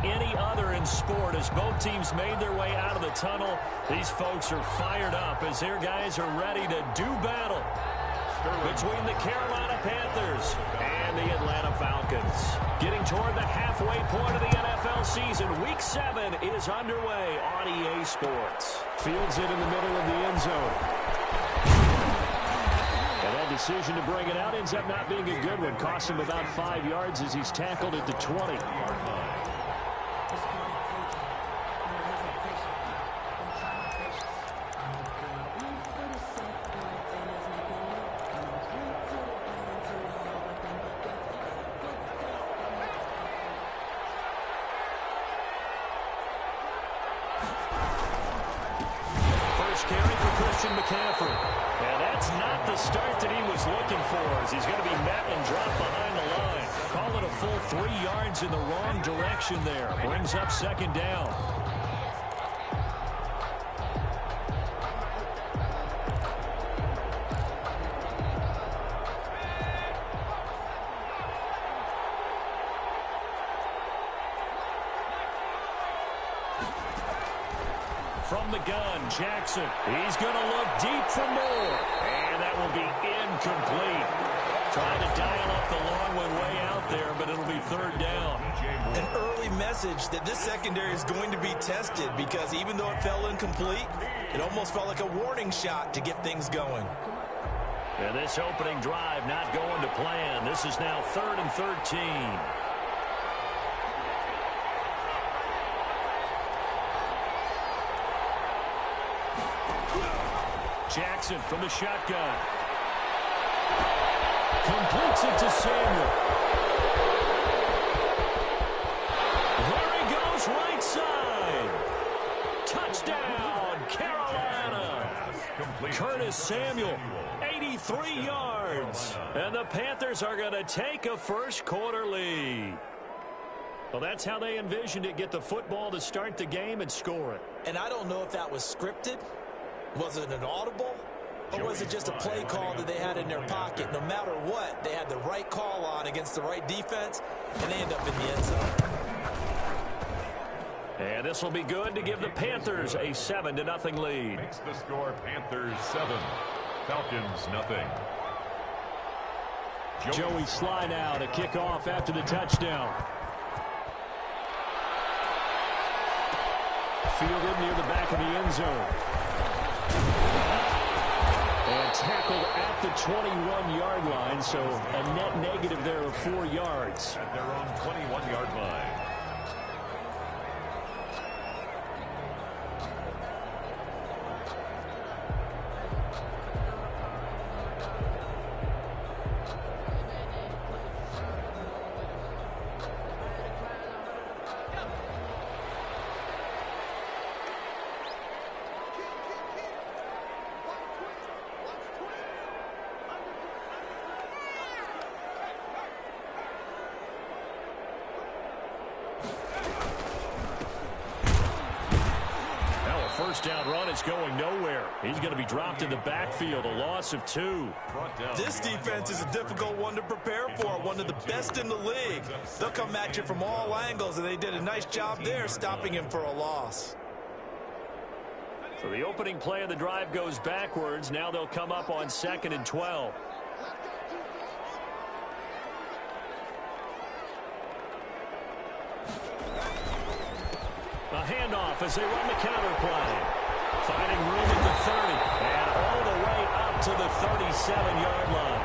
any other in sport. As both teams made their way out of the tunnel, these folks are fired up as their guys are ready to do battle between the Carolina Panthers and the Atlanta Falcons. Getting toward the halfway point of the NFL season, Week 7 is underway on EA Sports. Fields it in the middle of the end zone. And that decision to bring it out ends up not being a good one. Cost him about 5 yards as he's tackled at the 20. And that's not the start that he was looking for, as he's going to be met and dropped behind the line. Call it a full 3 yards in the wrong direction there. Brings up second down. From the gun, Jackson. He's going to look deep for more. And that will be incomplete. Trying to dial up the long one way out there, but it'll be third down. An early message that this secondary is going to be tested, because even though it fell incomplete, it almost felt like a warning shot to get things going. And this opening drive not going to plan. This is now 3rd and 13. Jackson from the shotgun. Completes it to Samuel. There he goes, right side. Touchdown, Carolina. Curtis Samuel, 83 yards. And the Panthers are going to take a first quarter lead. Well, that's how they envisioned it. Get the football to start the game and score it. And I don't know if that was scripted. Was it an audible? Or was it just a play call that they had in their pocket? No matter what, they had the right call on against the right defense, and they end up in the end zone. And this will be good to give the Panthers a 7-0 lead. Makes the score Panthers 7, Falcons nothing. Joey Sly now to kick off after the touchdown. Fielded near the back of the end zone. And tackled at the 21-yard line, so a net negative there of 4 yards. At their own 21-yard line. First down run is going nowhere. He's going to be dropped in the backfield, a loss of 2. This defense is a difficult one to prepare for, one of the best in the league. They'll come at you from all angles, and they did a nice job there stopping him for a loss. So the opening play of the drive goes backwards. Now they'll come up on 2nd and 12. A handoff as they run the counter play. Finding room at the 30 and all the way up to the 37-yard line.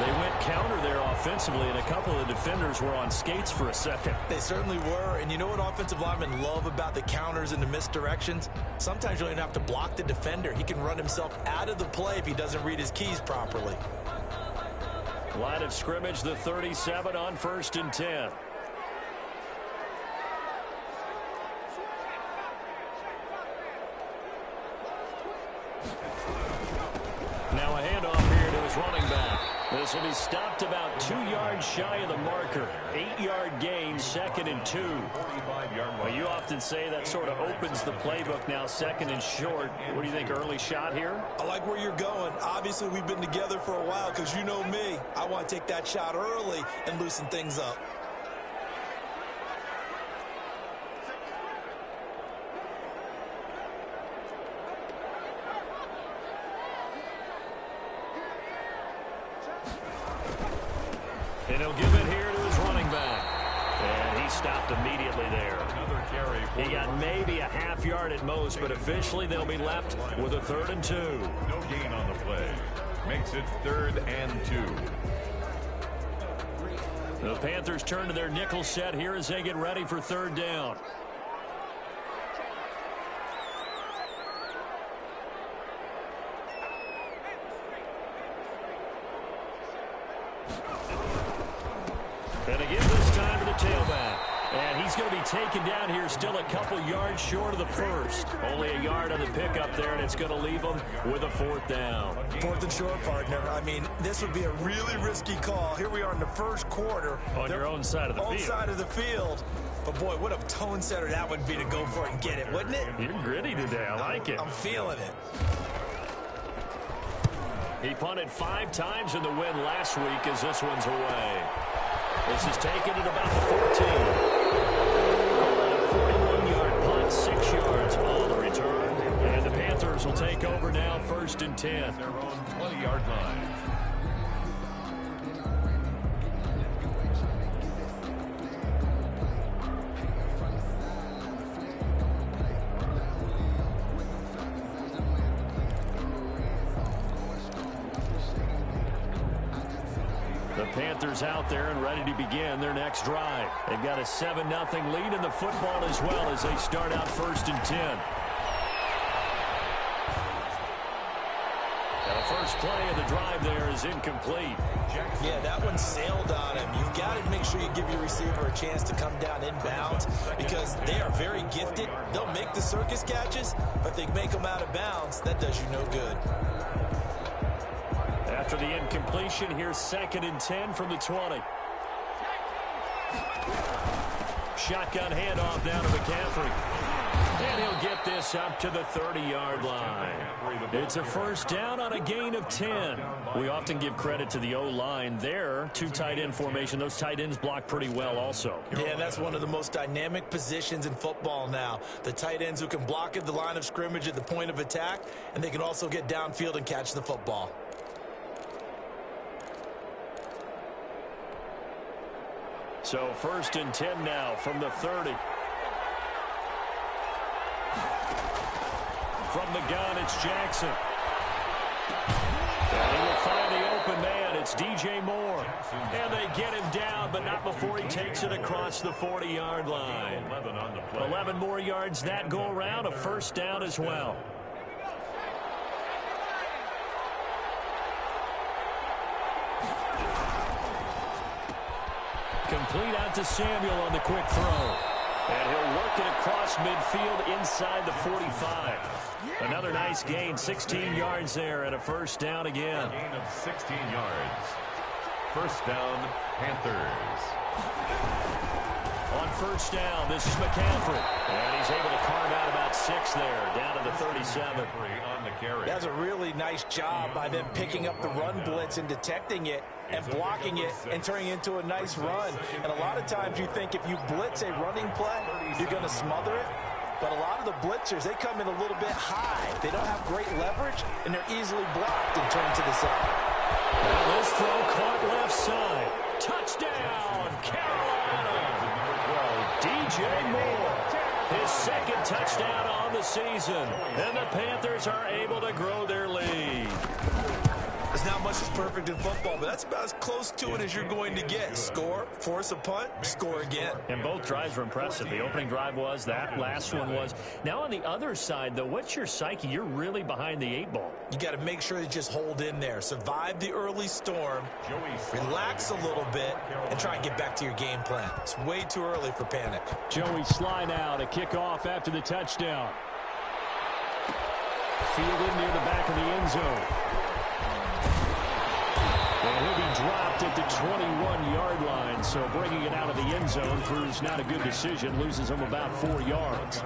They went counter there offensively, and a couple of defenders were on skates for a second. They certainly were, and you know what offensive linemen love about the counters and the misdirections? Sometimes you don't even have to block the defender. He can run himself out of the play if he doesn't read his keys properly. Line of scrimmage, the 37 on 1st and 10. Now a handoff here to his running back. This will be stopped about 2 yards shy of the marker. 8-yard gain, 2nd and 2. Well, you often say that sort of opens the playbook now, 2nd and short. What do you think, early shot here? I like where you're going. Obviously, we've been together for a while because you know me. I want to take that shot early and loosen things up. And he'll give it here to his running back. And he stopped immediately there. He got maybe a half yard at most, but officially they'll be left with a 3rd and 2. No gain on the play. Makes it 3rd and 2. The Panthers turn to their nickel set here as they get ready for 3rd down. And again this time to the tailback. And he's going to be taken down here still a couple yards short of the first. Only a yard on the pickup there, and it's going to leave him with a 4th down. 4th and short, partner. I mean, this would be a really risky call. Here we are in the first quarter. On your own side of the field. Own side of the field. But, boy, what a tone setter that would be to go for it and get it, wouldn't it? You're gritty today. I like it. I'm feeling it. He punted 5 times in the win last week as this one's away. This is taken at about the 14. A 41-yard punt, 6 yards on the return. And the Panthers will take over now, 1st and 10. Their own 20-yard line. Panthers out there and ready to begin their next drive. They've got a 7-0 lead in the football as well as they start out 1st and 10. And the first play of the drive there is incomplete. Yeah, that one sailed on him. You've got to make sure you give your receiver a chance to come down inbounds because they are very gifted. They'll make the circus catches, but if they make them out of bounds, that does you no good. After the incompletion, here's 2nd and 10 from the 20. Shotgun handoff down to McCaffrey. And he'll get this up to the 30-yard line. It's a 1st down on a gain of 10. We often give credit to the O-line there. 2 tight end formation. Those tight ends block pretty well also. Yeah, that's one of the most dynamic positions in football now. The tight ends who can block at the line of scrimmage at the point of attack, and they can also get downfield and catch the football. So 1st and 10 now from the 30. From the gun, it's Jackson. And he will find the open man. It's DJ Moore. And they get him down, but not before he takes it across the 40-yard line. 11 more yards that go around, a 1st down as well. Complete out to Samuel on the quick throw. And he'll work it across midfield inside the 45. Another nice gain, 16 yards there and a 1st down again. A gain of 16 yards. 1st down, Panthers. On 1st down, this is McCaffrey. And he's able to carve out about 6 there, down to the 37. On the carry. That's a really nice job by them picking up the run blitz and detecting it and blocking it and turning it into a nice run. And a lot of times you think if you blitz a running play, you're going to smother it. But a lot of the blitzers, they come in a little bit high. They don't have great leverage, and they're easily blocked and turned to the side. Now this throw caught left side. Touchdown, Carolina. DJ Moore, his 2nd touchdown on the season. And the Panthers are able to grow their lead. There's not much that's perfect in football, but that's about as close to it as you're going to get. Score, force a punt, score again. And both drives were impressive. The opening drive was, that last one was. Now on the other side, though, what's your psyche? You're really behind the 8 ball. You got to make sure you just hold in there. Survive the early storm, relax a little bit, and try and get back to your game plan. It's way too early for panic. Joey Sly now to kick off after the touchdown. Fielded near the back of the end zone. And he'll be dropped at the 21-yard line, so bringing it out of the end zone proves not a good decision, loses him about 4 yards.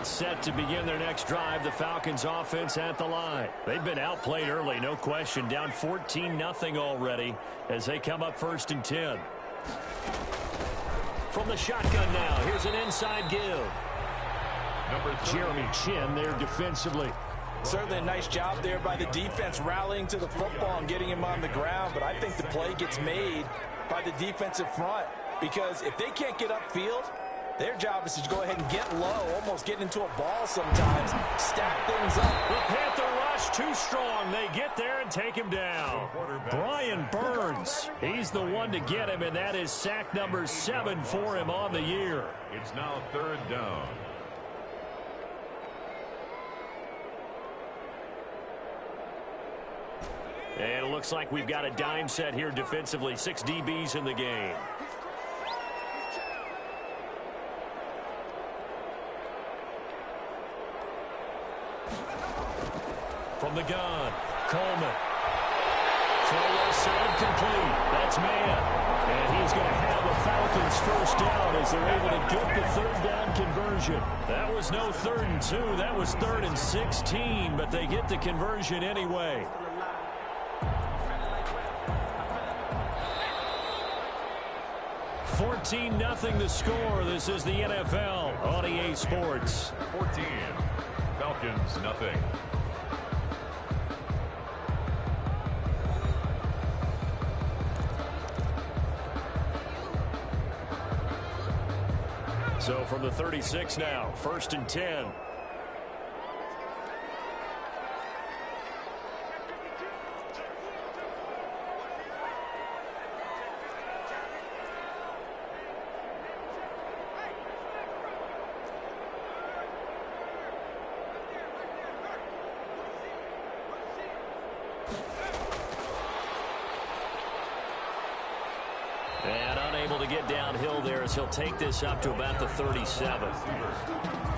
timeout set to begin their next drive. The Falcons offense at the line. They've been outplayed early, no question. Down 14-0 already as they come up 1st and 10. From the shotgun now, here's an inside give. Jeremy Chin there defensively. Certainly a nice job there by the defense rallying to the football and getting him on the ground, but I think the play gets made by the defensive front because if they can't get upfield, their job is to go ahead and get low, almost get into a ball sometimes, stack things up. The Panther rush too strong. They get there and take him down. Brian Burns, he's the one to get him, and that is sack number 7 for him on the year. It's now 3rd down. And it looks like we've got a dime set here defensively. 6 DBs in the game. From the gun, Coleman. Throw side complete. That's man. And he's going to have the Falcons 1st down as they're able to get the 3rd down conversion. That was no 3rd and 2. That was 3rd and 16, but they get the conversion anyway. $14-0 the score. This is the NFL on EA Sports. 14. Falcons, nothing. So from the 36 now, 1st and 10. And unable to get downhill there as he'll take this up to about the 37.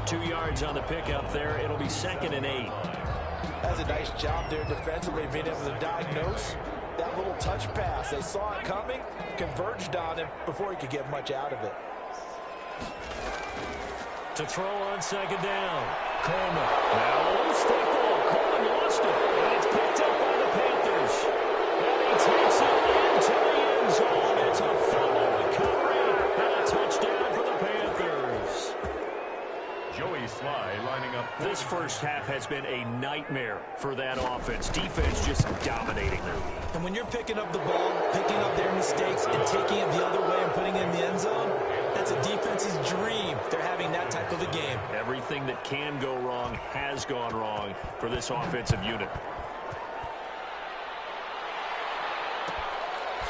2 yards on the pickup there. It'll be 2nd and 8. That's a nice job there defensively, being able to diagnose that little touch pass. They saw it coming, converged on him before he could get much out of it. To throw on 2nd down. Coleman. Now loose football. Coleman lost it. And it's picked up by the Panthers. And he takes it into the end zone. It's a fumble recovery and a touchdown for the Panthers. Joey Sly lining up. This first half has been a nightmare for that offense. Defense just dominating them. And when you're picking up the ball, picking up their mistakes, and taking it the other way and putting it in the end zone, that's a defense's dream. They're having that type of a game. Everything that can go wrong has gone wrong for this offensive unit.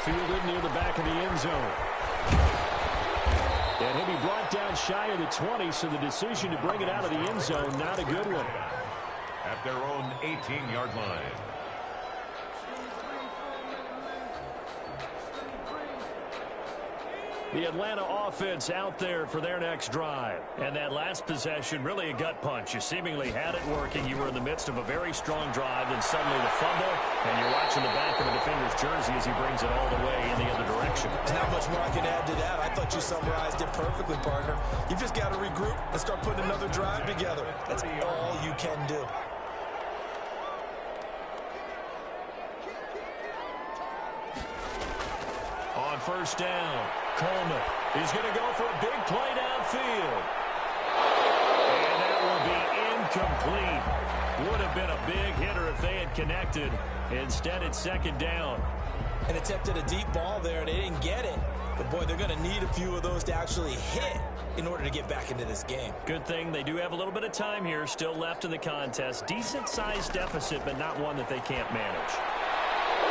Fielded near the back of the end zone. And he'll be brought down shy of the 20, so the decision to bring it out of the end zone, not a good one. At their own 18-yard line. The Atlanta offense out there for their next drive. And that last possession, really a gut punch. You seemingly had it working. You were in the midst of a very strong drive, then suddenly the fumble, and you're watching the back of the defender's jersey as he brings it all the way in the other direction. There's not much more I can add to that. I thought you summarized it perfectly, partner. You've just got to regroup and start putting another drive together. That's all you can do. On 1st down, Coleman. He's going to go for a big play downfield. And that will be incomplete. Would have been a big hitter if they had connected. Instead, it's 2nd down. And attempted a deep ball there. They didn't get it. But, boy, they're going to need a few of those to actually hit in order to get back into this game. Good thing they do have a little bit of time here still left in the contest. Decent-sized deficit, but not one that they can't manage.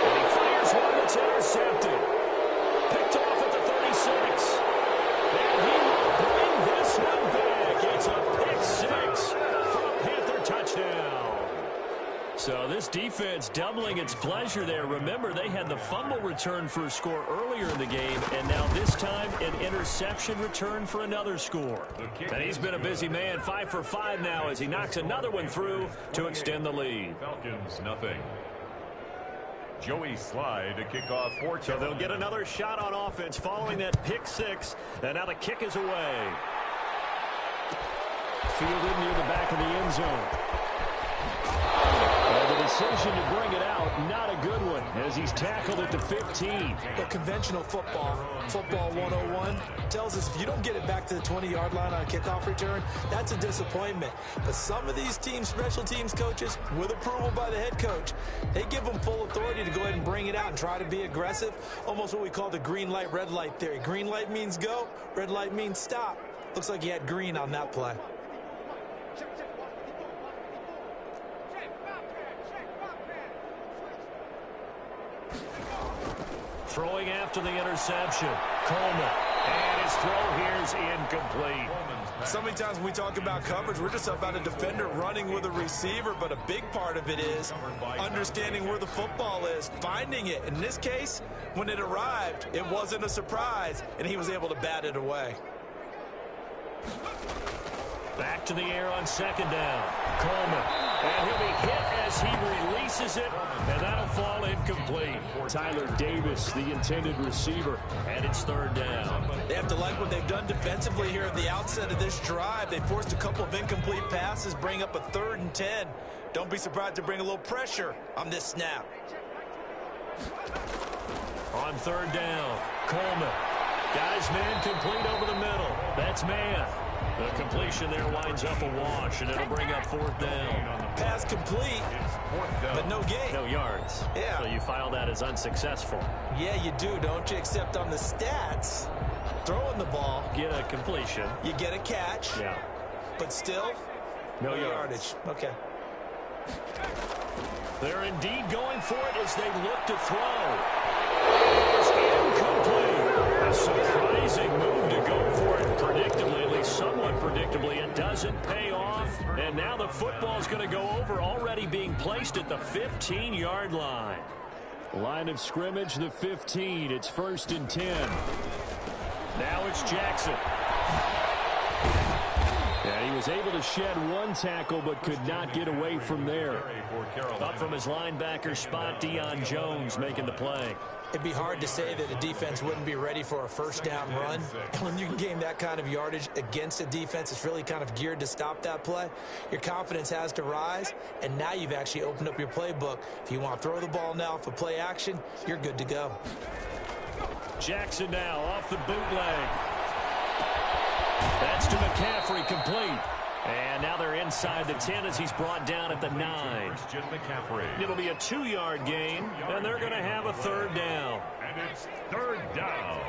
And he fires one that's intercepted. Picked off at the 36. And he will bring this one back. It's a pick 6 for a Panther touchdown. So this defense doubling its pleasure there. Remember, they had the fumble return for a score earlier in the game, and now this time an interception return for another score. And he's been a busy man, 5 for 5 now as he knocks another one through to extend the lead. Falcons, nothing. Joey Sly to kick off. So they'll get another shot on offense following that pick 6, and now the kick is away. Fielded near the back of the end zone. The decision to bring it out, not a good one, as he's tackled at the 15. But conventional football 101, tells us if you don't get it back to the 20-yard line on a kickoff return, that's a disappointment. But some of these teams, special teams coaches, with approval by the head coach, they give them full authority to go ahead and bring it out and try to be aggressive, almost what we call the green light, red light theory. Green light means go, red light means stop. Looks like he had green on that play. Throwing after the interception. Coleman. And his throw here is incomplete. So many times when we talk about coverage, we're just about a defender running with a receiver, but a big part of it is understanding where the football is, finding it. In this case, when it arrived, it wasn't a surprise, and he was able to bat it away. Back to the air on second down. Coleman. And he'll be hit as he releases it, and that'll fall incomplete. Tyler Davis, the intended receiver, and it's third down. They have to like what they've done defensively here at the outset of this drive. They forced a couple of incomplete passes, bring up a 3rd and 10. Don't be surprised to bring a little pressure on this snap. On third down, Coleman. Got his man complete over the middle. That's man. The completion there winds up a wash, and it'll bring up 4th down. Pass complete, but no gain. No yards. Yeah. So you file that as unsuccessful. Yeah, you do, don't you? Except on the stats, throwing the ball. Get a completion. You get a catch. Yeah. But still, no yardage. Okay. They're indeed going for it as they look to throw. It's incomplete. A surprising move to go for it predictably, at least somewhat predictably. It doesn't pay off, and now the football's going to go over, already being placed at the 15-yard line. Line of scrimmage, the 15. It's 1st and 10. Now it's Jackson. And he was able to shed one tackle but could not get away from there. Up from his linebacker spot, Deion Jones making the play. It'd be hard to say that a defense wouldn't be ready for a 1st down run. When you can gain that kind of yardage against a defense, it's really kind of geared to stop that play. Your confidence has to rise, and now you've actually opened up your playbook. If you want to throw the ball now for play action, you're good to go. Jackson now off the bootleg. That's to McCaffrey, complete. And now they're inside the 10 as he's brought down at the 9. It'll be a 2-yard gain, and they're going to have a 3rd down. And it's 3rd down.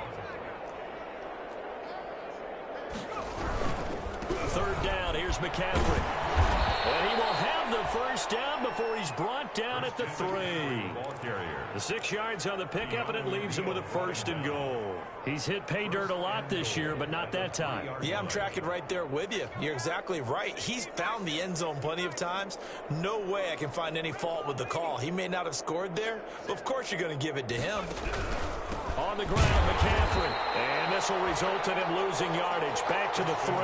3rd down, here's McCaffrey. And he will have the 1st down before he's brought down at the 3. The 6 yards on the pickup, and it leaves him with a 1st and goal. He's hit pay dirt a lot this year, but not that time. Yeah, I'm tracking right there with you. You're exactly right. He's found the end zone plenty of times. No way I can find any fault with the call. He may not have scored there, but of course you're going to give it to him. On the ground, McCaffrey. And this will result in him losing yardage. Back to the 3.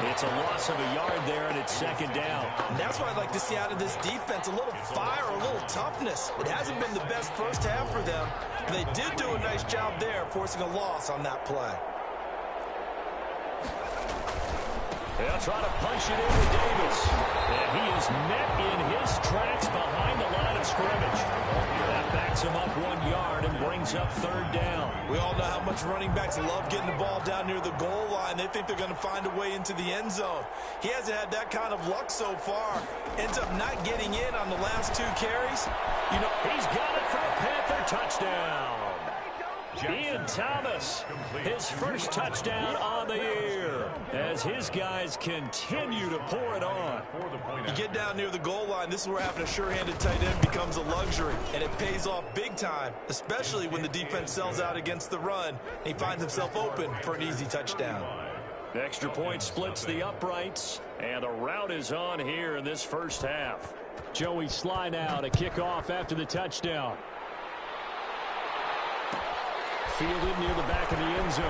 It's a loss of a yard there, and it's 2nd down. And that's what I'd like to see out of this defense, a little fire, a little toughness. It hasn't been the best first half for them, but they did do a nice job there, forcing a loss on that play. They'll try to punch it in with Davis. And he is met in his tracks behind the line of scrimmage. That backs him up 1 yard and brings up 3rd down. We all know how much running backs love getting the ball down near the goal line. They think they're going to find a way into the end zone. He hasn't had that kind of luck so far. Ends up not getting in on the last 2 carries. You know, he's got it for a Panther touchdown. Ian Thomas, his 1st touchdown on the year, as his guys continue to pour it on. You get down near the goal line, this is where having a sure-handed tight end becomes a luxury, and it pays off big time, especially when the defense sells out against the run, and he finds himself open for an easy touchdown. The extra point splits the uprights, and the route is on here in this 1st half. Joey Sly now to kick off after the touchdown. Fielded near the back of the end zone.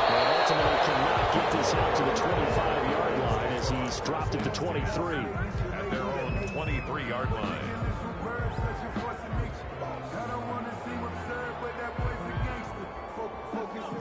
And ultimately cannot get this out to the 25-yard line as he's dropped at the 23. At their own 23-yard line.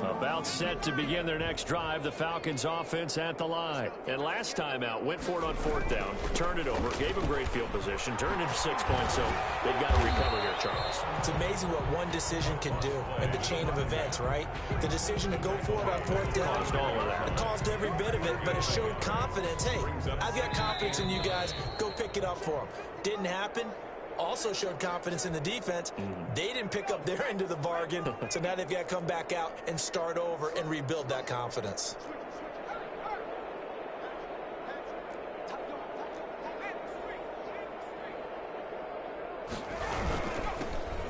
A About set to begin their next drive, the Falcons offense at the line. And last time out, went for it on fourth down, turned it over, gave them great field position, turned into 6 points, so they've got to recover here, Charles. It's amazing what one decision can do in the chain of events, right? The decision to go for it on fourth down. Caused all of that. It caused every bit of it, but it showed confidence. Hey, I've got confidence in you guys. Go pick it up for them. Didn't happen. Also showed confidence in the defense. They didn't pick up their end of the bargain, so now they've got to come back out and start over and rebuild that confidence.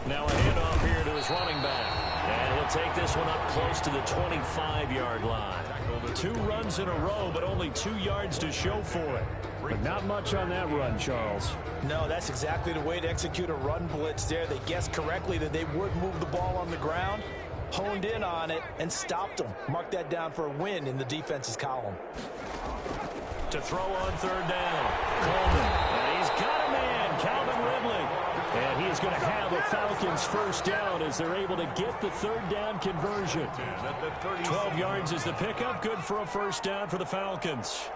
Now a handoff here to his running back. And he'll take this one up close to the 25-yard line. 2 runs in a row, but only 2 yards to show for it. But not much on that run, Charles. No, that's exactly the way to execute a run blitz there. They guessed correctly that they would move the ball on the ground, honed in on it, and stopped them. Mark that down for a win in the defense's column. To throw on third down, Coleman. And he's got a man, Calvin Ridley. And he's going to have a Falcons first down as they're able to get the third down conversion. 12 yards is the pickup. Good for a first down for the Falcons.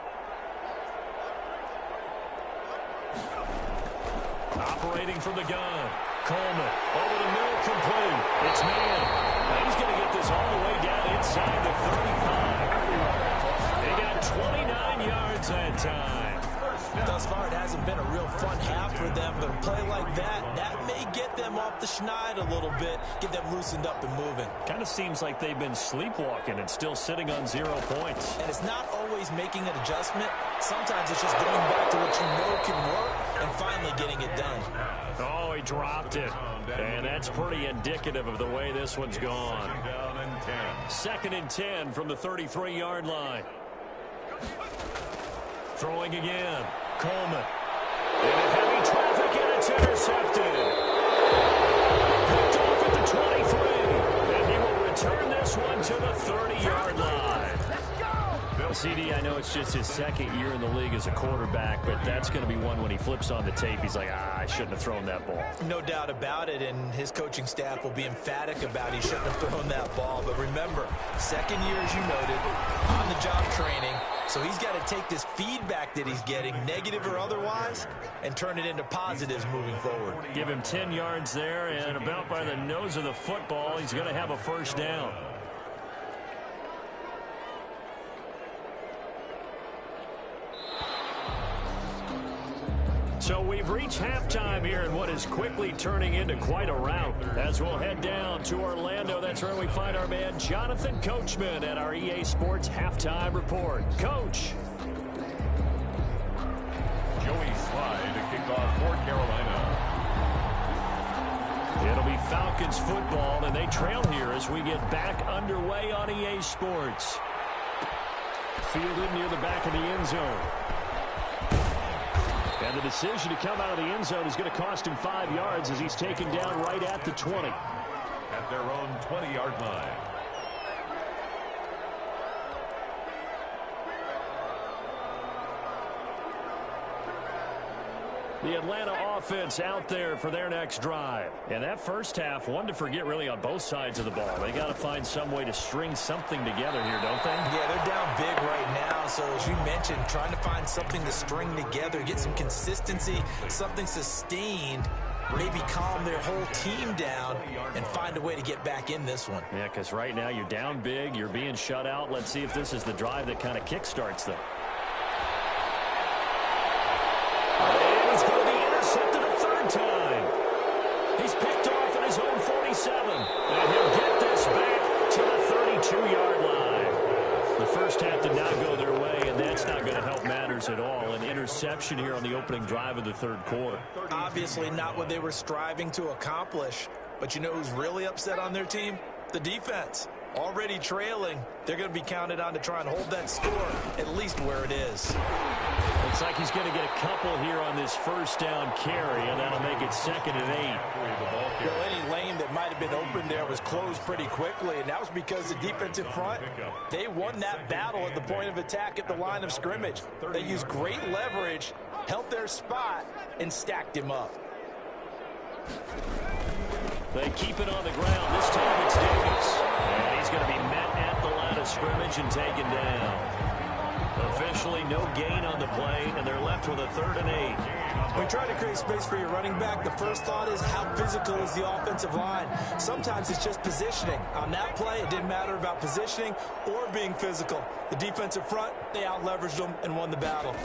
Operating from the gun. Coleman over the middle, complete. It's man. Now he's going to get this all the way down inside the 35. They got 29 yards that time. Thus far, it hasn't been a real fun half for them, but a play like that may get them off the schneid a little bit, get them loosened up and moving. Kind of seems like they've been sleepwalking and still sitting on 0 points. And it's not always making an adjustment. Sometimes it's just going back to what you know can work and finally getting it done. Oh, he dropped it. And that's pretty indicative of the way this one's gone. 2nd and 10 from the 33-yard line. Throwing again. Coleman. Into heavy traffic, and it's intercepted. Picked off at the 23. And he will return this one to the 30-yard line. CD, I know it's just his 2nd year in the league as a quarterback, but that's going to be one when he flips on the tape, he's like, I shouldn't have thrown that ball. No doubt about it, and his coaching staff will be emphatic about he shouldn't have thrown that ball. But remember, 2nd year, as you noted, on-the-job training, so he's got to take this feedback that he's getting, negative or otherwise, and turn it into positives moving forward. Give him 10 yards there, and about by the nose of the football, he's going to have a first down. So we've reached halftime here in what is quickly turning into quite a rout. As we'll head down to Orlando, that's where we find our man Jonathan Coachman at our EA Sports Halftime Report. Coach. Joey Slye to kick off for Carolina. It'll be Falcons football, and they trail here as we get back underway on EA Sports. Fielded near the back of the end zone. And the decision to come out of the end zone is going to cost him 5 yards as he's taken down right at the 20. At their own 20-yard line. The Atlanta offense out there for their next drive. And that first half, one to forget really on both sides of the ball. They got to find some way to string something together here, don't they? Yeah, they're down big right now. So as you mentioned, trying to find something to string together, get some consistency, something sustained, maybe calm their whole team down and find a way to get back in this one. Yeah, because right now you're down big, you're being shut out. Let's see if this is the drive that kind of kickstarts them. He's going to be intercepted a third time. He's picked off at his own 47. And he'll get this back to the 32-yard line. The first half did not go their way, and that's not going to help matters at all. An interception here on the opening drive of the third quarter. Obviously not what they were striving to accomplish. But you know who's really upset on their team? The defense. Already trailing, they're going to be counted on to try and hold that score at least where it is. Looks like he's going to get a couple here on this first down carry, and that'll make it 2nd and 8. Well, any lane that might have been open there was closed pretty quickly, and that was because the defensive front, they won that battle at the point of attack at the line of scrimmage. They used great leverage, held their spot, and stacked him up. They keep it on the ground. This time it's Davis. And he's going to be met at scrimmage and taken down. Officially no gain on the play, and they're left with a 3rd and 8. When you try to create space for your running back, the first thought is how physical is the offensive line. Sometimes it's just positioning. On that play, it didn't matter about positioning or being physical. The defensive front, they out-leveraged them and won the battle.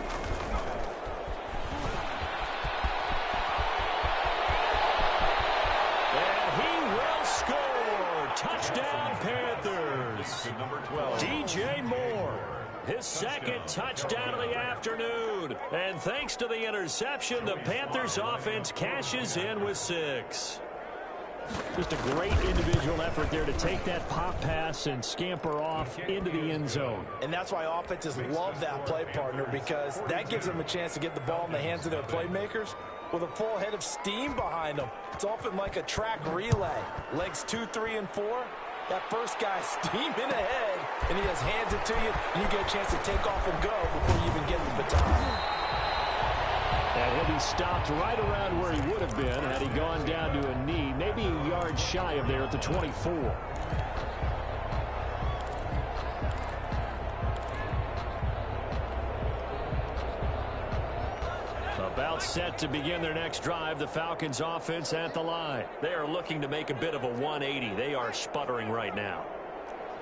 And he will score. Touchdown, Panthers. Number 12. DJ Moore. His 2nd touchdown of the afternoon. And thanks to the interception, the Panthers offense cashes in with 6. Just a great individual effort there to take that pop pass and scamper off into the end zone. And that's why offenses love that play, partner, because that gives them a chance to get the ball in the hands of their playmakers with a full head of steam behind them. It's often like a track relay. Legs 2, 3, and 4. That first guy's steaming ahead, and he just hands it to you, and you get a chance to take off and go before you even get the baton. And he'll be stopped right around where he would have been had he gone down to a knee, maybe a yard shy of there at the 24. About set to begin their next drive, the Falcons offense at the line. They are looking to make a bit of a 180. They are sputtering right now.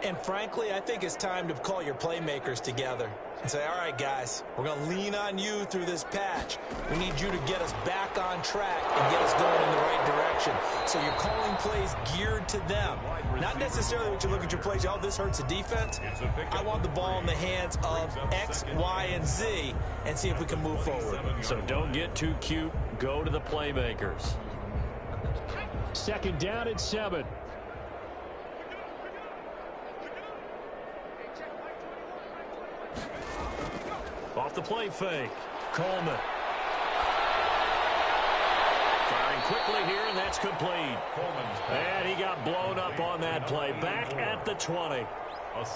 And frankly, I think it's time to call your playmakers together and say, all right, guys, we're going to lean on you through this patch. We need you to get us back on track and get us going in the right direction. So you're calling plays geared to them. Not necessarily what you look at your plays, oh, this hurts the defense. I want the ball in the hands of X, Y, and Z and see if we can move forward. So don't get too cute. Go to the playmakers. 2nd down and 7. Off the play fake. Coleman. Firing quickly here, and that's complete. And he got blown up on that play. Back at the 20.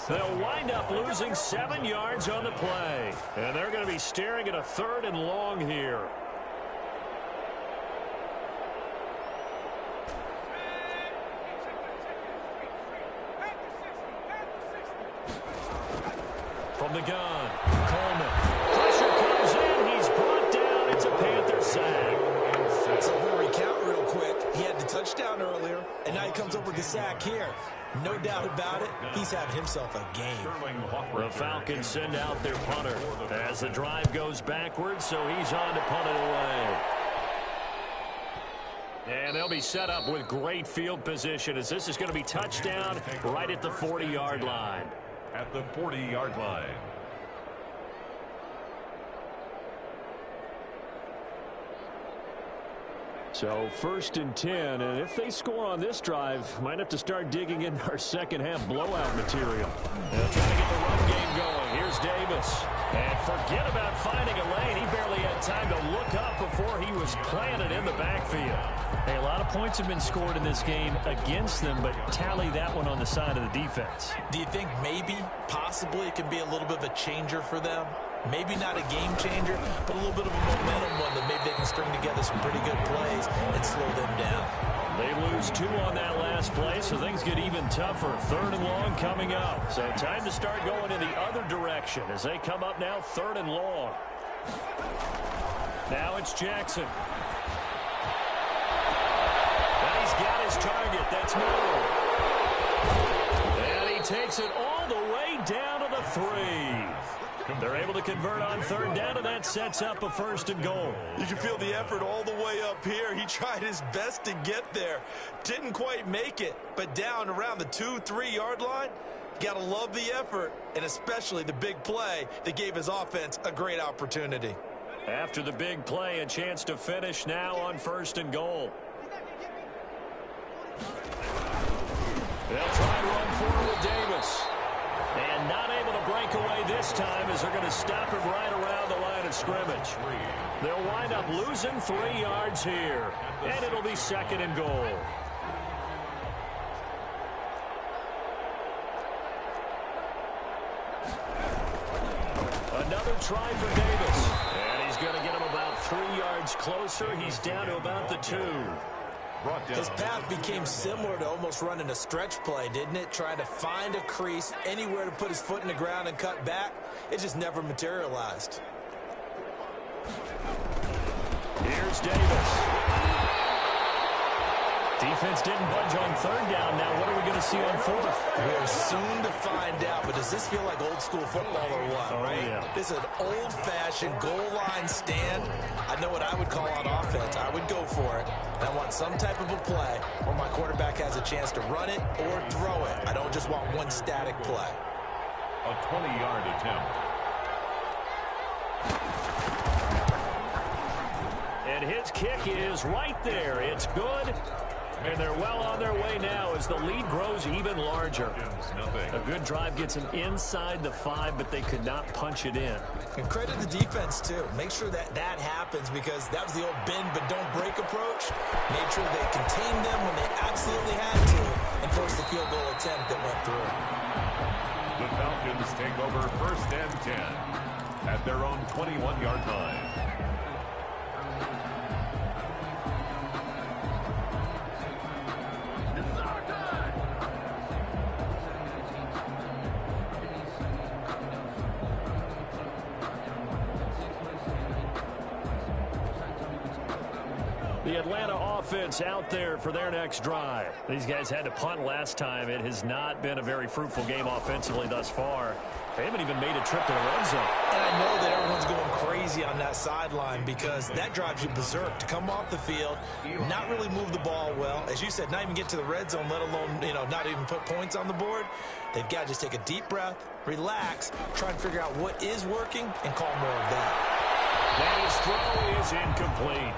They'll wind up losing 7 yards on the play. And they're going to be staring at a 3rd and long here. From the gun, Coleman. Pressure comes in. He's brought down. It's a Panther sack. So we'll recount real quick. He had the touchdown earlier, and now he comes up with the sack here. No doubt about it, he's having himself a game. The Falcons send out their punter as the drive goes backwards, so he's on to punt it away. And they'll be set up with great field position as this is going to be touchdown right at the 40-yard line. At the 40-yard line. So 1st and 10, and if they score on this drive, might have to start digging in our second-half blowout material. They'll try to get the run game going. Here's Davis. And forget about finding a lane. He barely had time to look up before he was planted in the backfield. Hey, a lot of points have been scored in this game against them, but tally that one on the side of the defense. Do you think maybe, possibly, it can be a little bit of a changer for them? Maybe not a game changer, but a little bit of a momentum one that maybe they can string together some pretty good plays and slow them down. They lose 2 on that last play, so things get even tougher. 3rd and long coming up. So time to start going in the other direction as they come up now 3rd and long. Now it's Jackson. And he's got his target. That's Moore. And he takes it all the way down to the 3. They're able to convert on 3rd down, and that sets up a 1st and goal. You can feel the effort all the way up here. He tried his best to get there. Didn't quite make it, but down around the 2-3 yard line, got to love the effort, and especially the big play that gave his offense a great opportunity. After the big play, a chance to finish now on 1st and goal. They'll try to run forward with Davis. And not able to break away this time as they're going to stop him right around the line of scrimmage. They'll wind up losing 3 yards here. And it'll be 2nd and goal. Another try for Davis. And he's going to get him about 3 yards closer. He's down to about the 2. Brought down. His path became similar to almost running a stretch play, didn't it? Trying to find a crease, anywhere to put his foot in the ground and cut back. It just never materialized. Here's Davis. Defense didn't budge on third down. Now what are we going to see on fourth? We're soon to find out, but does this feel like old school football or what, right? Yeah. This is an old-fashioned goal line stand. I know what I would call on offense. I would go for it. And I want some type of a play where my quarterback has a chance to run it or throw it. I don't just want one static play. A 20-yard attempt. And his kick is right there. It's good. And they're well on their way now as the lead grows even larger. A good drive gets them inside the 5, but they could not punch it in. And credit the defense, too. Make sure that that happens because that was the old bend but don't break approach. Made sure they contained them when they absolutely had to and forced the field goal attempt that went through. The Falcons take over 1st and 10 at their own 21-yard line. The Atlanta offense out there for their next drive. These guys had to punt last time. It has not been a very fruitful game offensively thus far. They haven't even made a trip to the red zone. And I know that everyone's going crazy on that sideline because that drives you berserk to come off the field, not really move the ball well. As you said, not even get to the red zone, let alone, not even put points on the board. They've got to just take a deep breath, relax, try and figure out what is working, and call more of that. His throw is incomplete.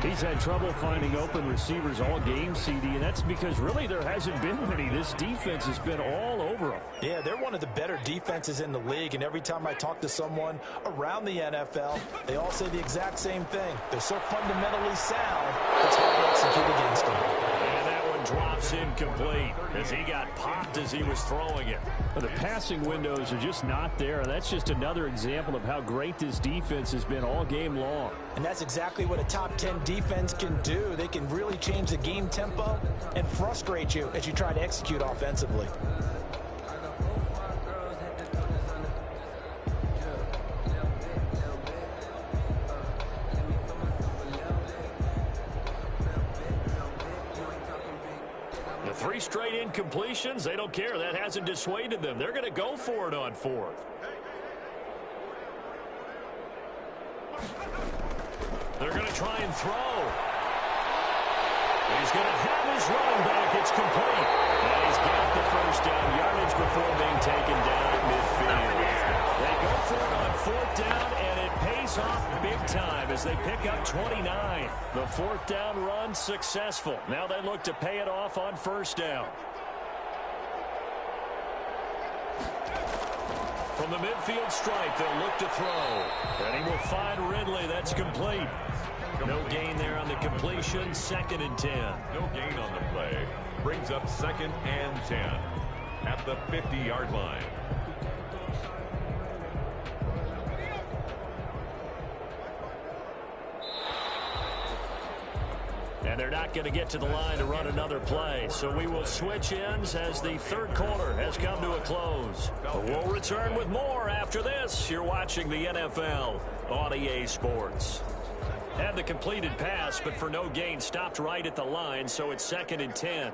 He's had trouble finding open receivers all game, CD, and that's because really there hasn't been many. This defense has been all over them. Yeah, they're one of the better defenses in the league, and every time I talk to someone around the NFL, they all say the exact same thing. They're so fundamentally sound, it's hard to execute against them. And that one drops incomplete as he got popped as he was throwing it. Well, the passing windows are just not there, and that's just another example of how great this defense has been all game long. And that's exactly what a top 10 defense can do. They can really change the game tempo and frustrate you as you try to execute offensively. The 3 straight incompletions, they don't care. That hasn't dissuaded them. They're going to go for it on 4th. They're going to try and throw. He's going to have his running back. It's complete. And he's got the first down yardage before being taken down at midfield. They go for it on 4th down, and it pays off big time as they pick up 29. The 4th down run successful. Now they look to pay it off on 1st down. From the midfield stripe, they'll look to throw. And he will find Ridley. That's complete. No gain there on the completion. 2nd and 10. No gain on the play. Brings up 2nd and 10 at the 50-yard line. And they're not going to get to the line to run another play. So we will switch ends as the 3rd quarter has come to a close. We'll return with more after this. You're watching the NFL on EA Sports. Had the completed pass, but for no gain, stopped right at the line, so it's 2nd and 10.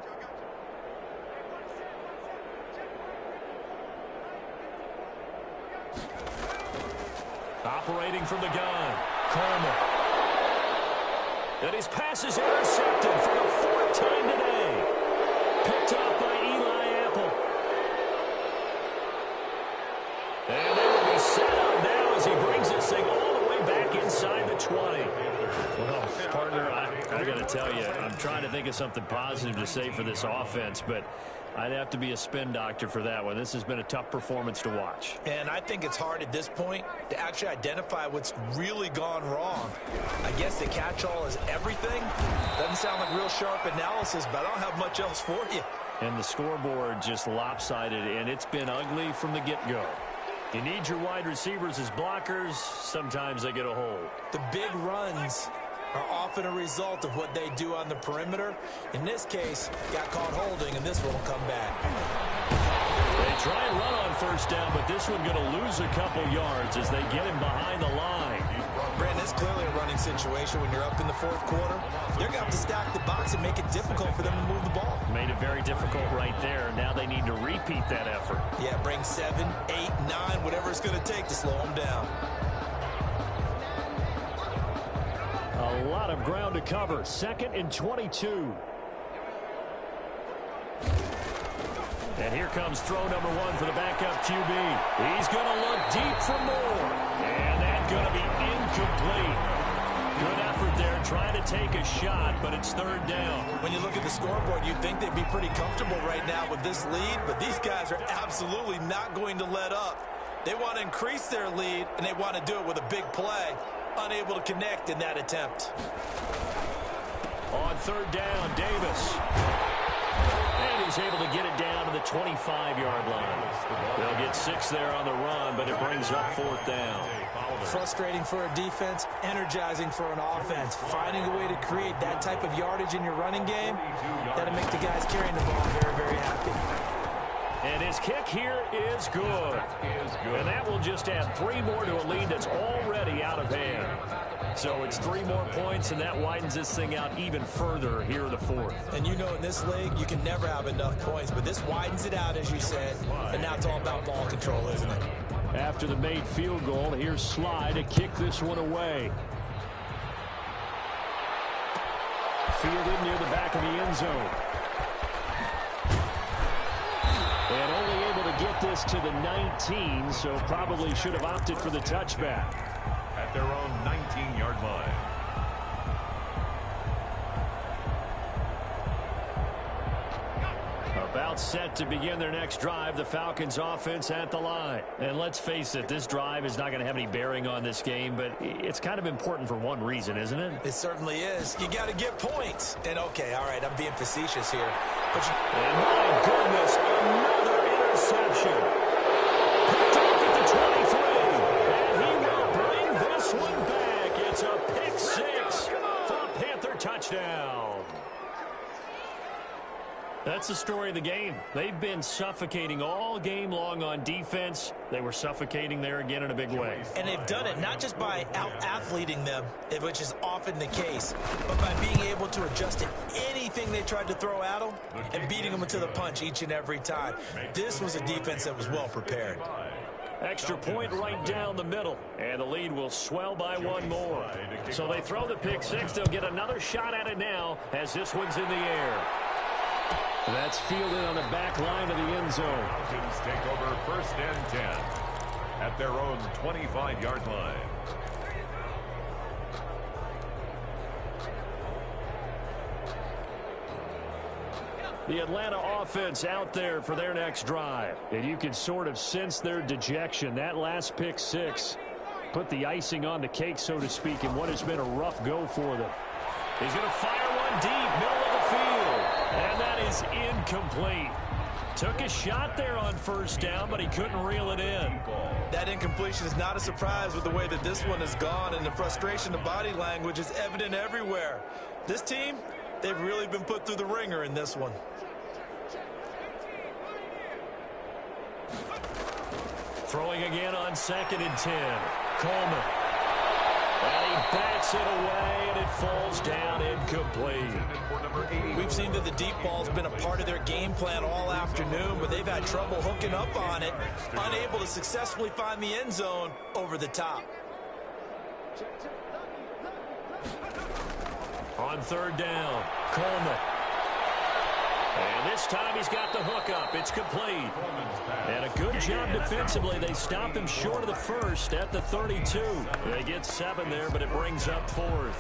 Operating from the gun, Coleman. And his pass is intercepted for the 4th time today. Picked up by Eli Apple. And they will be set up now as he brings this thing all the way back inside the 20. Well, partner, I got to tell you, I'm trying to think of something positive to say for this offense, but I'd have to be a spin doctor for that one. This has been a tough performance to watch. And I think it's hard at this point to actually identify what's really gone wrong. I guess the catch-all is everything. Doesn't sound like real sharp analysis, but I don't have much else for you. And the scoreboard just lopsided, and it's been ugly from the get-go. You need your wide receivers as blockers. Sometimes they get a hold. The big runs are often a result of what they do on the perimeter. In this case, got caught holding, and this one will come back. They try and run on first down, but this one going to lose a couple yards as they get him behind the line. Brandon, it's clearly a running situation when you're up in the fourth quarter. They're going to have to stack the box and make it difficult for them to move the ball. Made it very difficult right there. Now they need to repeat that effort. Yeah, bring 7, 8, 9, whatever it's going to take to slow them down. A lot of ground to cover. 2nd and 22. And here comes throw number 1 for the backup QB. He's going to look deep for more. And that's going to be incomplete. Good effort there trying to take a shot, but it's 3rd down. When you look at the scoreboard, you'd think they'd be pretty comfortable right now with this lead, but these guys are absolutely not going to let up. They want to increase their lead, and they want to do it with a big play. Unable to connect in that attempt. On 3rd down, Davis. And he's able to get it down to the 25-yard line. They'll get 6 there on the run, but it brings up 4th down. Frustrating for a defense, energizing for an offense. Finding a way to create that type of yardage in your running game, that'll make the guys carrying the ball very, very happy. And his kick here is good. And that will just add 3 more to a lead that's already out of hand. So it's 3 more points, and that widens this thing out even further here in the 4th. And you know in this league, you can never have enough points, but this widens it out, as you said, and now it's all about ball control, isn't it? After the made field goal, here's Sly to kick this one away. Fielded near the back of the end zone. And only able to get this to the 19, so probably should have opted for the touchback. At their own 19-yard line. About set to begin their next drive, the Falcons offense at the line. And let's face it, this drive is not going to have any bearing on this game, but it's kind of important for one reason, isn't it? It certainly is. You got to get points. And okay, all right, I'm being facetious here. And my goodness, another interception. Picked off at the 23. And he will bring this one back. It's a pick 6 for a Panther touchdown. That's the story of the game. They've been suffocating all game long on defense. They were suffocating there again in a big way. And they've done it not just by out-athleting them, which is often the case, but by being able to adjust to anything they tried to throw at them and beating them to the punch each and every time. This was a defense that was well prepared. Extra point right down the middle, and the lead will swell by 1 more. So they throw the pick 6. They'll get another shot at it now as this one's in the air. That's fielded on the back line of the end zone. Falcons take over 1st and 10 at their own 25-yard line. The Atlanta offense out there for their next drive. And you can sort of sense their dejection. That last pick 6 put the icing on the cake, so to speak, in what has been a rough go for them. He's going to fire one deep, middle of the field. And that is incomplete. Took a shot there on 1st down, but he couldn't reel it in. That incompletion is not a surprise with the way that this one has gone, and the frustration, the body language is evident everywhere. This team, they've really been put through the ringer in this one. Throwing again on 2nd and 10. Coleman. And he bats it away, and it falls down incomplete. We've seen that the deep ball's been a part of their game plan all afternoon, but they've had trouble hooking up on it, unable to successfully find the end zone over the top. On 3rd down, Coleman. And this time he's got the hookup. It's complete. And a good job defensively. They stop him short of the 1st at the 32. They get 7 there, but it brings up 4th.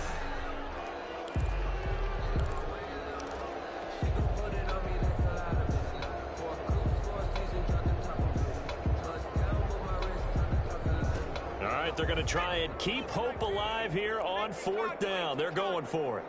All right, they're going to try and keep hope alive here on 4th down. They're going for it.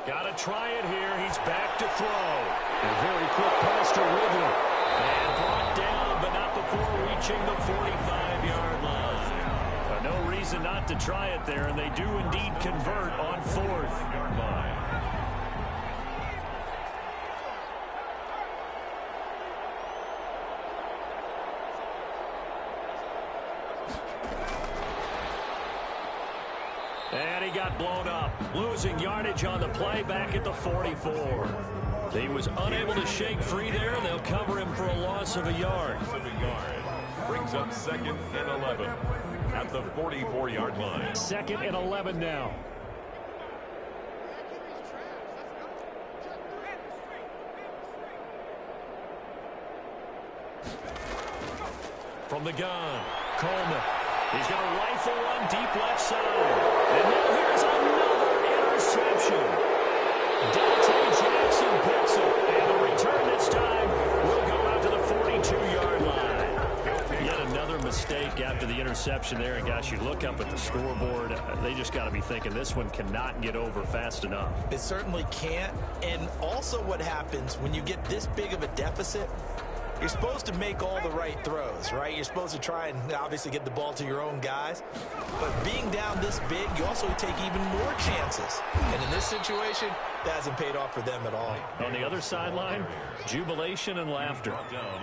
Got to try it here. He's back to throw. A very quick pass to Ridley. And brought down, but not before reaching the 45-yard line. No reason not to try it there, and they do indeed convert on 4th. Yard line. And he got blown up, losing yardage on the play back at the 44. He was unable to shake free there. They'll cover him for a loss of a yard. Brings up 2nd and 11 at the 44-yard line. 2nd and 11 now. From the gun, Coleman. He's going to rifle one deep left side. And now here's another interception. Dante Jackson picks it. And the return this time will go out to the 42-yard line. Yet another mistake after the interception there. And, gosh, you look up at the scoreboard. They just got to be thinking this one cannot get over fast enough. It certainly can't. And also what happens when you get this big of a deficit, you're supposed to make all the right throws, right? You're supposed to try and obviously get the ball to your own guys. But being down this big, you also take even more chances. And in this situation, that hasn't paid off for them at all. On the other sideline, jubilation and laughter.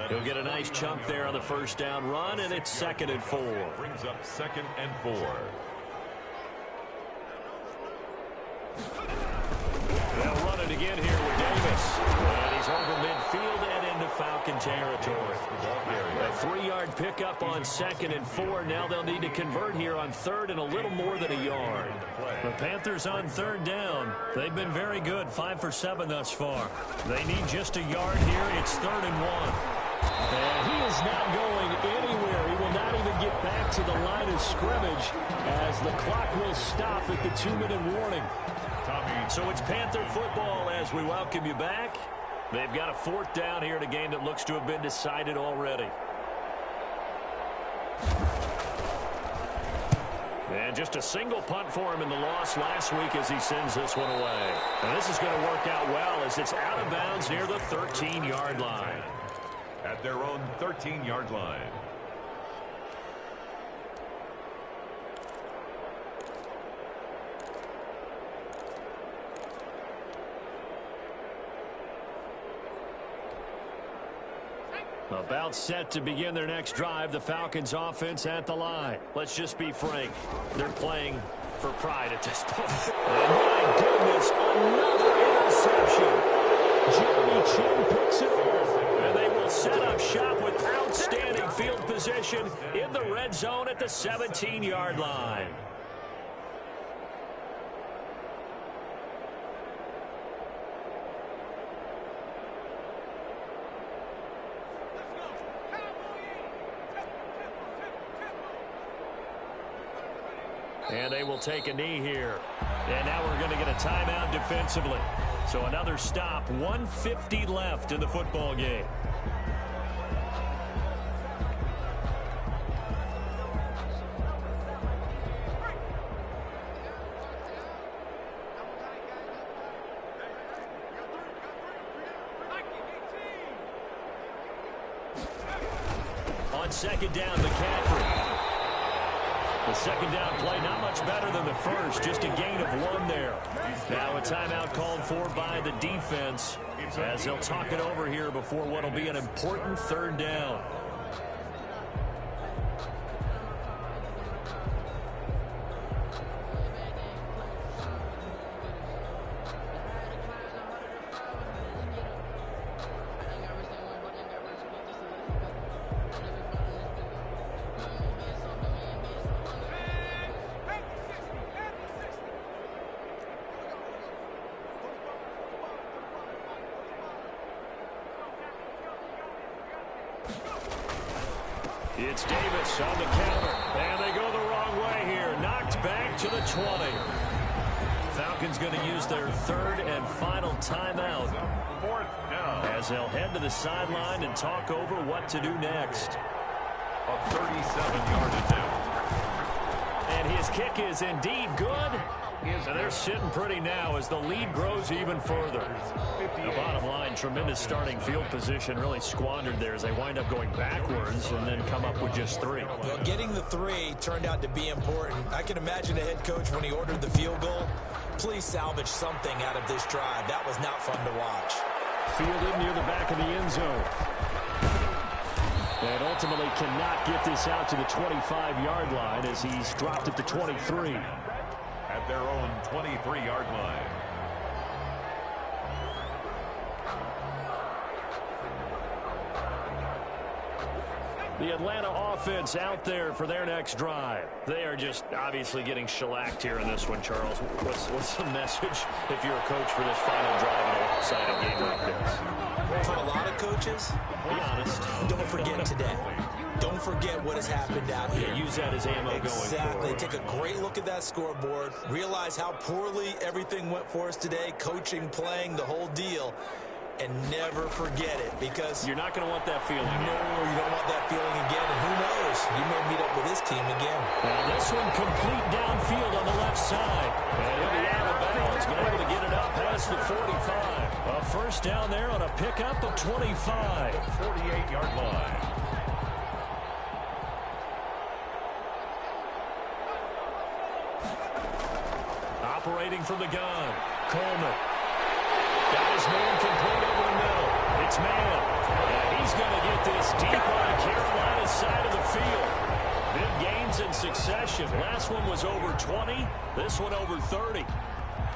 He'll get a nice chunk there on the first down run, and it's 2nd and 4. Brings up 2nd and 4. They'll run it again here with Davis. And he's over midfield and into Falcon territory. A 3-yard pickup on 2nd and 4. Now they'll need to convert here on 3rd and a little more than a yard. The Panthers on 3rd down. They've been very good, 5 for 7 thus far. They need just a yard here. It's 3rd and 1. And he is not going anywhere. He will not even get back to the line of scrimmage as the clock will stop at the 2-minute warning. So it's Panther football as we welcome you back. They've got a 4th down here in a game that looks to have been decided already. And just a single punt for him in the loss last week as he sends this one away. And this is going to work out well as it's out of bounds near the 13-yard line. At their own 13-yard line. About set to begin their next drive, the Falcons offense at the line. Let's just be frank. They're playing for pride at this point. And my goodness, another interception. Jeremy Chin picks it off. And they will set up shop with outstanding field position in the red zone at the 17-yard line. And they will take a knee here. And now we're going to get a timeout defensively. So another stop, 1:50 left in the football game. On 2nd down, McCaffrey. The 2nd down play, not much better than the first, just a gain of 1 there. Now a timeout called for by the defense as they'll talk it over here before what will be an important 3rd down. It's Davis on the counter, and they go the wrong way here. Knocked back to the 20. Falcons going to use their 3rd and final timeout 4th down. as they'll head to the sideline and talk over what to do next. A 37-yard attempt. And his kick is indeed good. And they're sitting pretty now as the lead grows even further. The bottom line, tremendous starting field position, really squandered there as they wind up going backwards and then come up with just 3. Well, getting the 3 turned out to be important. I can imagine the head coach when he ordered the field goal. Please salvage something out of this drive. That was not fun to watch. Fielded near the back of the end zone. And ultimately cannot get this out to the 25-yard line as he's dropped it to 23. At their own 23-yard line. The Atlanta offense out there for their next drive. They are just obviously getting shellacked here in this one, Charles. What's the message if you're a coach for this final drive in a lopsided game like this? For a lot of coaches, be honest. Don't forget today. Don't forget what has happened out here. Use that as ammo going forward. Exactly. Take a great look at that scoreboard. Realize how poorly everything went for us today. Coaching, playing, the whole deal. And never forget it, because you're not going to want that feeling. No, you don't want that feeling again. And who knows? You may meet up with this team again. Now this one complete downfield on the left side. And he'll be out of bounds, but able to get it up past the 45. A first down there on a pickup of 25. 48-yard line. Operating from the gun, Coleman. Got his man complete over the middle. It's man. And he's going to get this deep on the Carolina side of the field. Big gains in succession. Last one was over 20. This one over 30.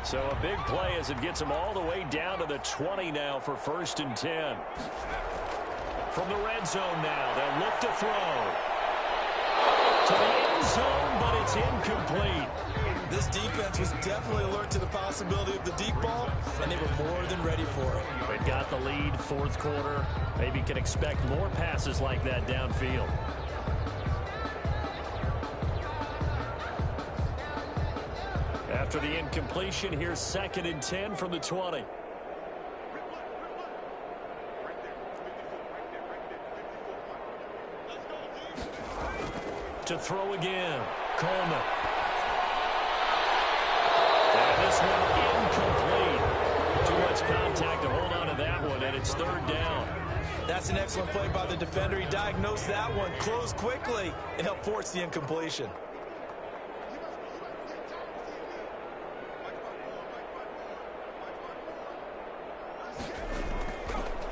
So a big play as it gets him all the way down to the 20 now for 1st and 10. From the red zone now, they'll look to throw. To the end zone, but it's incomplete. This defense was definitely alert to the possibility of the deep ball, and they were more than ready for it. They've got the lead, 4th quarter. Maybe can expect more passes like that downfield. After the incompletion, here's 2nd and 10 from the 20. To throw again, Coleman. And this one incomplete. Too much contact to hold on to that one, and it's 3rd down. That's an excellent play by the defender. He diagnosed that one, closed quickly, and helped force the incompletion.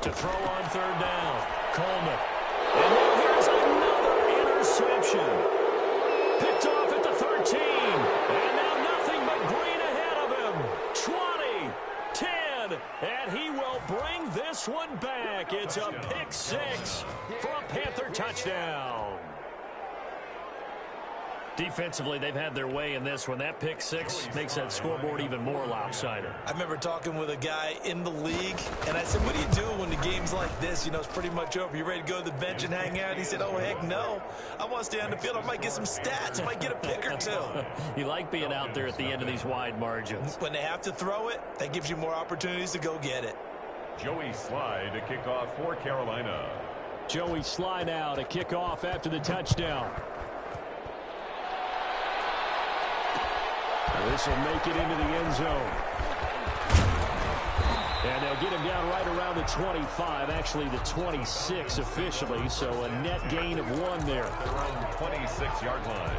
To throw on 3rd down, Coleman. And now here's another interception. Picked off at the 13. And now nothing but green ahead of him. 20, 10, and he will bring this one back. It's a pick 6 for a Panther touchdown. Defensively, they've had their way in this one. That pick 6 makes that scoreboard even more lopsided. I remember talking with a guy in the league, and I said, what do you do when the game's like this? You know, it's pretty much over. You ready to go to the bench and hang out? He said, oh, heck no. I want to stay on the field. I might get some stats. I might get a pick or 2. You like being out there at the end of these wide margins. When they have to throw it, that gives you more opportunities to go get it. Joey Slye to kick off for Carolina. Joey Slye now to kick off after the touchdown. This will make it into the end zone. And they'll get him down right around the 25, actually the 26 officially, so a net gain of 1 there. Around 26-yard line.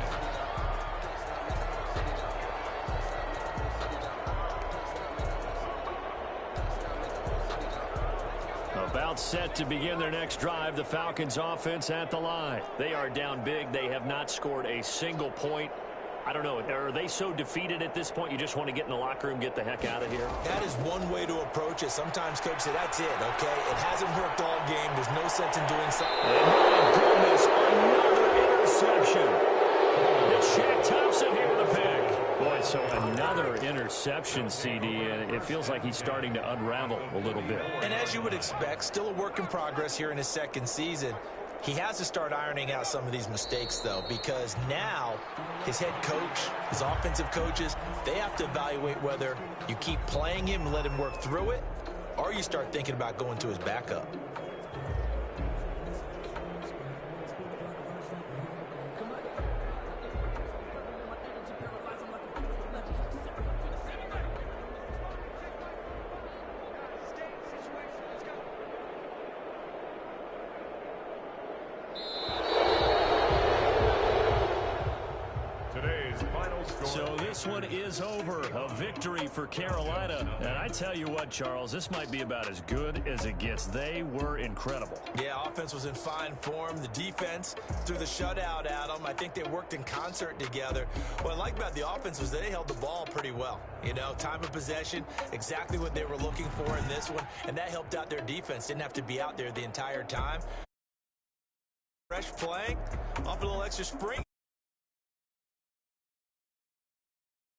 About set to begin their next drive, the Falcons offense at the line. They are down big. They have not scored a single point. I don't know. Are they so defeated at this point you just want to get in the locker room, get the heck out of here? That is one way to approach it. Sometimes coaches say, that's it, okay? It hasn't worked all game. There's no sense in doing something. And my goodness, another interception. It's Shaq Thompson here with a pick. Boy, so another interception, CD, and it feels like he's starting to unravel a little bit. And as you would expect, still a work in progress here in his 2nd season. He has to start ironing out some of these mistakes, though, because now his head coach, his offensive coaches, they have to evaluate whether you keep playing him and let him work through it, or you start thinking about going to his backup. this one is over. A victory for Carolina. And I tell you what, Charles, this might be about as good as it gets. They were incredible. Yeah, offense was in fine form. The defense threw the shutout at them. I think they worked in concert together. What I like about the offense was they held the ball pretty well. You know, time of possession, exactly what they were looking for in this one. And that helped out their defense. Didn't have to be out there the entire time. Fresh playing, off a little extra spring.